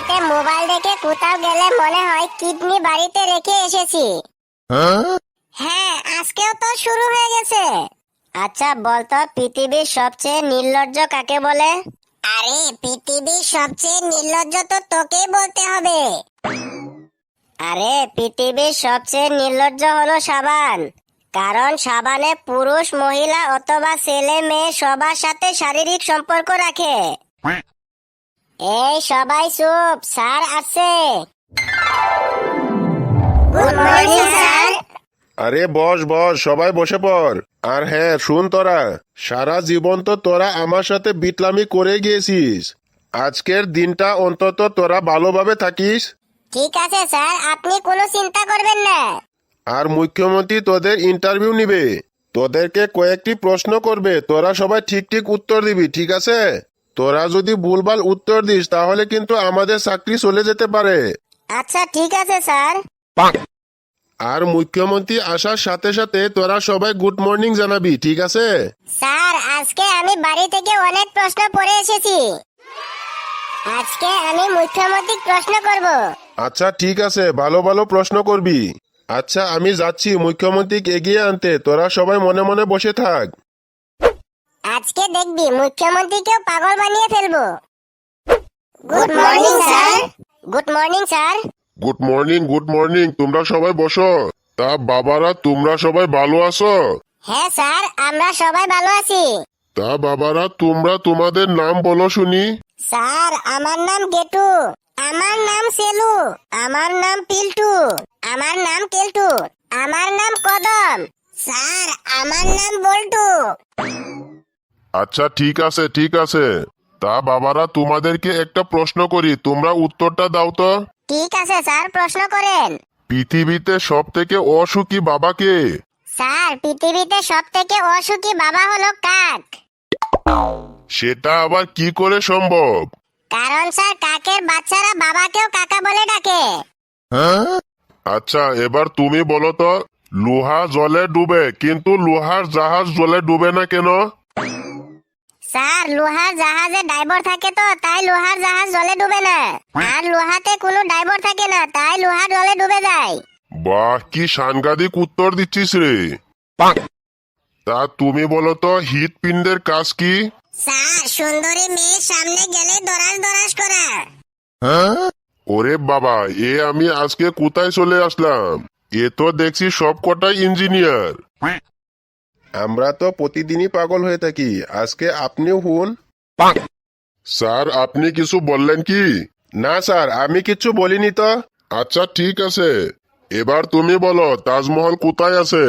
টিভিতে মোবাইল দেখে কোথাও গেলে মনে হয় কিডনি বাড়িতে রেখে এসেছি। হ্যাঁ, আজকেও তো শুরু হয়ে গেছে। আচ্ছা বলতো, পৃথিবীর সবচেয়ে নির্লজ্জ কাকে বলে? আরে পৃথিবীর সবচেয়ে নির্লজ্জ তো তোকেই বলতে হবে। আরে পৃথিবীর সবচেয়ে নির্লজ্জ হলো সাবান, কারণ সাবানে পুরুষ, মহিলা অথবা ছেলে মেয়ে সবার সাথে শারীরিক সম্পর্ক রাখে। এই সবাই চুপ, স্যার আসছে। Good morning sir. আরে বস বস, সবাই বসে পড়। আর হ্যাঁ শুন, তোরা সারা জীবন তো তোরা আমার সাথে বিটলামি করে গিয়েছিস। আজকের দিনটা অন্তত তোরা ভালোভাবে থাকিস। ঠিক আছে স্যার, আপনি কোনো চিন্তা করবেন না। আর মুখ্যমন্ত্রী তোদের ইন্টারভিউ নিবে, তোদেরকে কয়েকটি প্রশ্ন করবে, তোরা সবাই ঠিক ঠিক উত্তর দিবি, ঠিক আছে? তোরা যদি ভুলভাল উত্তর দিস তাহলে কিন্তু আমাদের চাকরি চলে যেতে পারে। আচ্ছা ঠিক আছে স্যার। আর মুখ্যমন্ত্রী আসার সাথে সাথে তোরা সবাই গুড মর্নিং জানাবি, ঠিক আছে? স্যার আজকে আমি বাড়ি থেকে অনেক প্রশ্ন পড়ে এসেছি। আজকে আমি মুখ্যমন্ত্রী প্রশ্ন করব। আচ্ছা ঠিক আছে, ভালো ভালো প্রশ্ন করবি। আচ্ছা আমি যাচ্ছি মুখ্যমন্ত্রীকে এগিয়ে আনতে, তোরা সবাই মনে মনে বসে থাক। আজকে দেখবি মুখ্যমন্ত্রীকেও পাগল বানিয়ে ফেলবো। Good morning sir. Good morning sir. Good morning, good morning. তোমরা সবাই বসো। তা বাবারা, তোমরা সবাই ভালো আছো? হ্যাঁ স্যার, আমরা সবাই ভালো আছি। তা বাবারা, তোমরা তোমাদের নাম বলো শুনি। স্যার আমার নাম গেটু, আমার নাম সেলু, আমার নাম পিল্টু, আমার নাম কেলটু, আমার নাম কদম, স্যার আমার নাম বল্টু। আচ্ছা ঠিক আছে ঠিক আছে। তা বাবারা, তোমাদেরকে একটা প্রশ্ন করি, তোমরা উত্তরটা দাও তো। ঠিক আছে স্যার, প্রশ্ন করেন। পৃথিবীতে সব থেকে অসুখী বাবা কে? স্যার পৃথিবীতে সব থেকে অসুখী বাবা হলো কাক। সেটা আবার কি করে সম্ভব? কারণ স্যার কাকের বাচ্চারা বাবাকেও কাকা বলে ডাকে। আচ্ছা এবার তুমি বলো তো, লোহা জলে ডুবে কিন্তু লোহার জাহাজ জলে ডুবে না কেন? স্যার লোহার জাহাজে ড্রাইভার থাকে তো তাই লোহার জাহাজ জলে ডুবে না, আর লোহাতে কোনো ড্রাইভার থাকে না তাই লোহা জলে ডুবে যায়। বাহ, কি সাংঘাতিক উত্তর দিচ্ছিস রে। তা তুমি বলো তো, হৃৎপিণ্ডের কাজ কি? স্যার সুন্দরী মেয়ের সামনে গেলে দরাজ দরাজ করা। ওরে বাবা, আমি আজকে কোথায় চলে আসলাম? এ তো দেখছি সব কটাই ইঞ্জিনিয়ার। আমরা তো প্রতিদিনই পাগল হয়ে থাকি, আজকে আপনিও হুন। স্যার আপনি কিছু বললেন কি? না স্যার, আমি কিছু বলিনি তো। আচ্ছা ঠিক আছে, এবার তুমি বলো তাজমহল কোথায় আছে?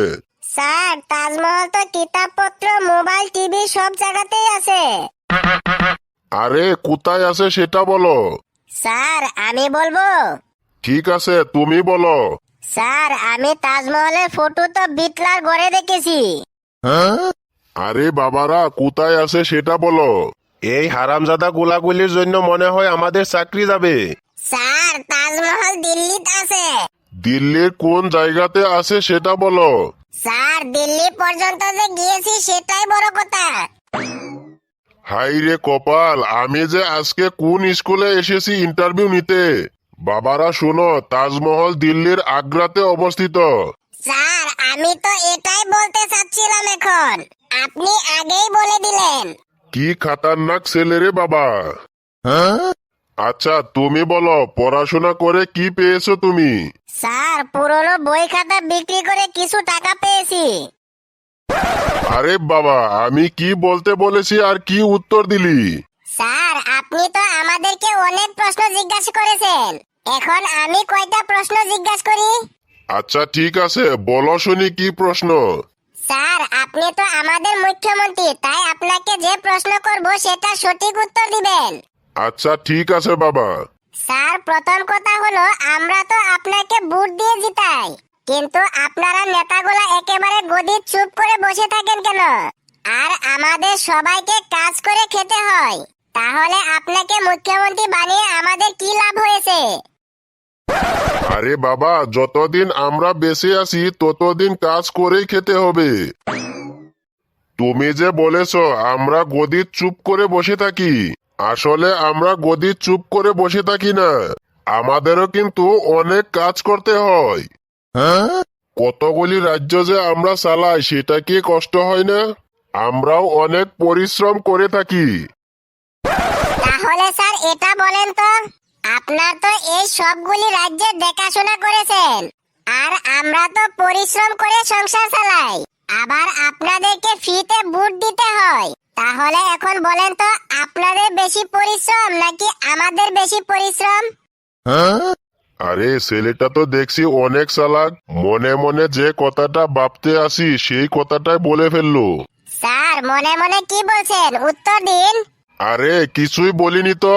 স্যার তাজমহল তো কিতাবপত্র, মোবাইল, টিভি সব জায়গাতেই আছে। আরে কোথায় আছে সেটা বলো। স্যার আমি বলবো। ঠিক আছে তুমি বলো। স্যার আমি তাজমহলের ফটো তো বিটলার ঘরে দেখেছি। আরে বাবারা, কোথায় আছে সেটা বলো। এই হারামজাদা গোলাগুলির জন্য মনে হয় আমাদের চাকরি যাবে। স্যার তাজমহল দিল্লিতে আছে। দিল্লির কোন জায়গাতে আছে সেটা বলো। স্যার দিল্লি পর্যন্ত যে গিয়েছি সেটাই বড় কথা। হাই রে কপাল, আমি যে আজকে কোন স্কুলে এসেছি ইন্টারভিউ নিতে। বাবারা শোনো, তাজমহল দিল্লির আগ্রাতে অবস্থিত। স্যার আমি তো এটাই বলতে চাচ্ছিলাম, এখন আপনি আগেই বলে দিলেন। কি খাতারনাক ছেলে রে বাবা। আচ্ছা তুমি বলো, পড়াশোনা করে কি পেয়েছো তুমি? স্যার পুরনো বই খাতা বিক্রি করে কিছু টাকা পেয়েছি। আরে বাবা, আমি কি বলতে বলেছি আর কি উত্তর দিলি? স্যার আপনি তো আমাদেরকে অনেক প্রশ্ন জিজ্ঞাসা করেছেন, এখন আমি কয়টা প্রশ্ন জিজ্ঞাসা করি? আচ্ছা ঠিক আছে, বলো শুনি কি প্রশ্ন। স্যার আপনি তো আমাদের মুখ্যমন্ত্রী, তাই আপনাকে যে প্রশ্ন করব সেটা সঠিক উত্তর দিবেন। আচ্ছা ঠিক আছে বাবা। স্যার প্রথম কথা হলো, আমরা তো আপনাকে ভোট দিয়ে জিতাই, কিন্তু আপনারা নেতাগুলা একেবারে গদির চুপ করে বসে থাকেন কেন? আর আমাদের সবাইকে কাজ করে খেতে হয়, তাহলে আপনাকে মুখ্যমন্ত্রী বানিয়ে আমাদের কি লাভ হয়েছে? আরে বাবা, যতদিন আমরা বেঁচে আছি ততদিন কাজ করেই খেতে হবে। তুমি যে বলেছো আমরা গদির চুপ করে বসে থাকি, আসলে আমরা গদি চুপ করে বসে থাকি না, আমাদেরও কিন্তু অনেক কাজ করতে হয়। কতগুলি রাজ্য যে আমরা চালাই সেটা কি কষ্ট হয় না? আমরাও অনেক পরিশ্রম করে থাকি। তাহলে স্যার এটা বলেন তো, আপনার তো এই সবগুলি রাজ্যের দেখাশোনা করেছেন, আর আমরা তো পরিশ্রম করে সংসার চালাই, আবার আপনাদেরকে ফ্রিতে বুট দিতে হয়। তাহলে এখন বলেন তো, আপনাদের বেশি পরিশ্রম নাকি আমাদের বেশি পরিশ্রম? আরে ছেলেটা তো দেখছি অনেক চালাক, মনে মনে যে কথাটা ভাবতে আসি সেই কথাটাই বলে ফেললো। স্যার মনে মনে কি বলছেন, উত্তর দিন। আরে কিছুই বলিনি তো।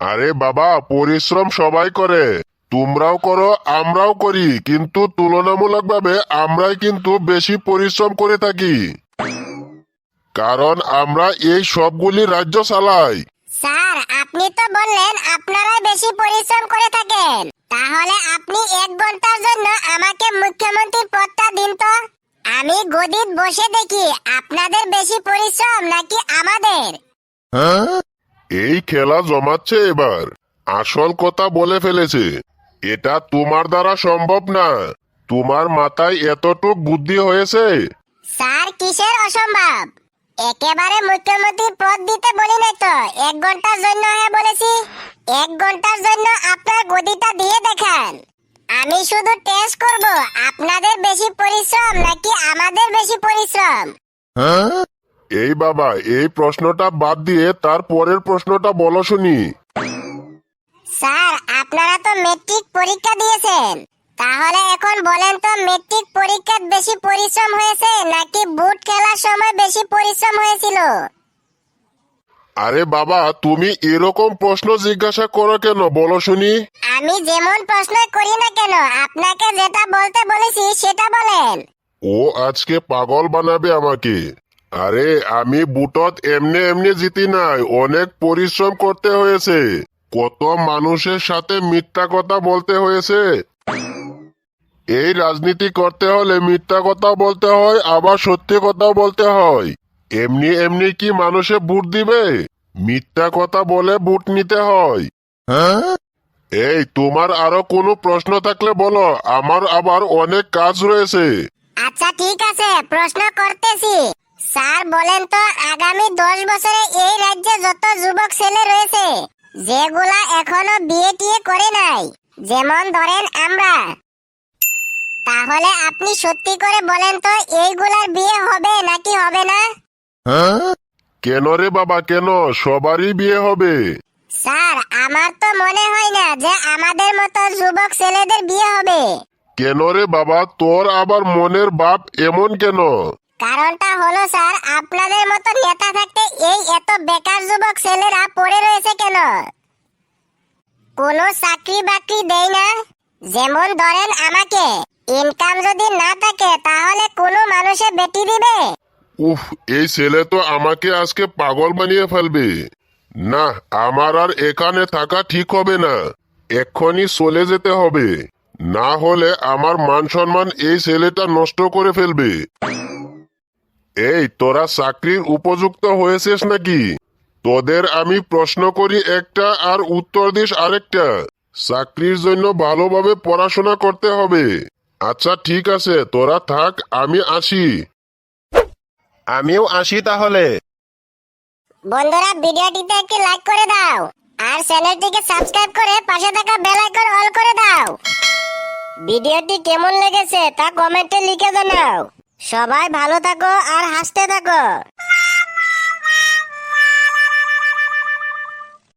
আরে বাবা, পরিশ্রম সবাই করে, তোমরাও করো আমরাও করি, কিন্তু তুলনামূলকভাবে আমরাই কিন্তু বেশি পরিশ্রম করে থাকি, কারণ আমরা এই সবগুলি রাজ্য চালাই। স্যার আপনি তো বললেন আপনারাই বেশি পরিশ্রম করে থাকেন, তাহলে আপনি 1 ঘন্টার জন্য আমাকে মুখ্যমন্ত্রীর পদটা দিন তো। আমি গদিত বসে দেখি আপনাদের বেশি পরিশ্রম নাকি আমাদের। এই খেলা জমাচ্ছে এবার, আসল কথা বলে ফেলেছে। এটা তোমার দ্বারা সম্ভব না, তোমার মাথায় এতটুক বুদ্ধি হয়েছে। স্যার কিসের অসম্ভব? একেবারে মুখ্যমন্ত্রীর পদ দিতে বলি নাই তো, 1 ঘন্টার জন্য হ্যাঁ বলেছি। 1 ঘন্টার জন্য আপনার গদিটা দিয়ে দেখান, আমি শুধু টেস্ট করব আপনাদের বেশি পরিশ্রম নাকি আমাদের বেশি পরিশ্রম। এই বাবা, এই প্রশ্নটা বাদ দিয়ে তার পরের প্রশ্নটা বলো শুনি। স্যার আপনারা তো মেট্রিক পরীক্ষা দিয়েছেন, তাহলে এখন বলেন তো, মেট্রিক পরীক্ষায় বেশি পরিশ্রম হয়েছে নাকি বুট খেলার সময় বেশি পরিশ্রম হয়েছিল? আরে বাবা, তুমি এরকম প্রশ্ন জিজ্ঞাসা করো কেন বলো শুনি। আমি যেমন প্রশ্ন করি না কেন, আপনাকে যেটা বলতে বলেছি সেটা বলেন। ও আজকে পাগল বানাবে আমাকে। আরে আমি বুটত এমনি এমনি জিতি নাই, অনেক পরিশ্রম করতে হয়েছে, কত মানুষের সাথে মিথ্যা কথা বলতে হয়েছে। এই রাজনীতি করতে হলে মিথ্যা কথা বলতে হয়, আবার সত্যি কথা বলতে হয়। এমনি এমনি কি মানুষে ভোট দিবে? মিথ্যা কথা বলে ভোট নিতে হয়। এই তোমার আরো কোনো প্রশ্ন থাকলে বলো, আমার আবার অনেক কাজ রয়েছে। আচ্ছা ঠিক আছে, প্রশ্ন করতেছি। স্যার বলেন তো, আগামী 10 বছরে এই রাজ্যে যত যুবক ছেলে রয়েছে যেগুলা এখনো বিয়ে টিয়ে করে নাই, যেমন ধরেন আমরা, তাহলে আপনি সত্যি করে বলেন তো এইগুলার বিয়ে হবে নাকি হবে না? কেন রে বাবা, কেন? সবারই বিয়ে হবে। স্যার আমার তো মনে হয় না যে আমাদের মতো যুবক ছেলেদের বিয়ে হবে। কেন রে বাবা, তোর আবার মনের ভাব এমন কেন? কারণটা হলো স্যার, আপনাদের মতো নেতা থাকতে এই এত বেকার যুবক ছেলেরা পড়ে রয়েছে কেন? কোনো চাকরি বাকরি দেয় না। যেমন ধরেন আমাকে, ইনকাম যদি না থাকে তাহলে কোনো মানুষে বেটি দিবে? উফ, এই ছেলে তো আমাকে আজকে পাগল বানিয়ে ফেলবে। না, আমার আর এখানে থাকা ঠিক হবে না, এক্ষুনি চলে যেতে হবে, না হলে আমার মান সম্মান এই ছেলেটা নষ্ট করে ফেলবে। এই তোরা চাকরির উপযুক্ত হয়েছিস নাকি? তোদের আমি প্রশ্ন করি একটা আর উত্তর দিস আরেকটা। চাকরির জন্য ভালোভাবে পড়াশোনা করতে হবে। আচ্ছা ঠিক আছে, তোরা থাক, আমি আসি। আমিও আসি তাহলে। বন্ধুরা ভিডিওটিতে একটি লাইক করে দাও, আর চ্যানেলটিকে সাবস্ক্রাইব করে পাশে থাকা বেল আইকন অল করে দাও। ভিডিওটি কেমন লেগেছে তা কমেন্টে লিখে জানাও। সবাই ভালো থাকো আর হাসতে থাকো।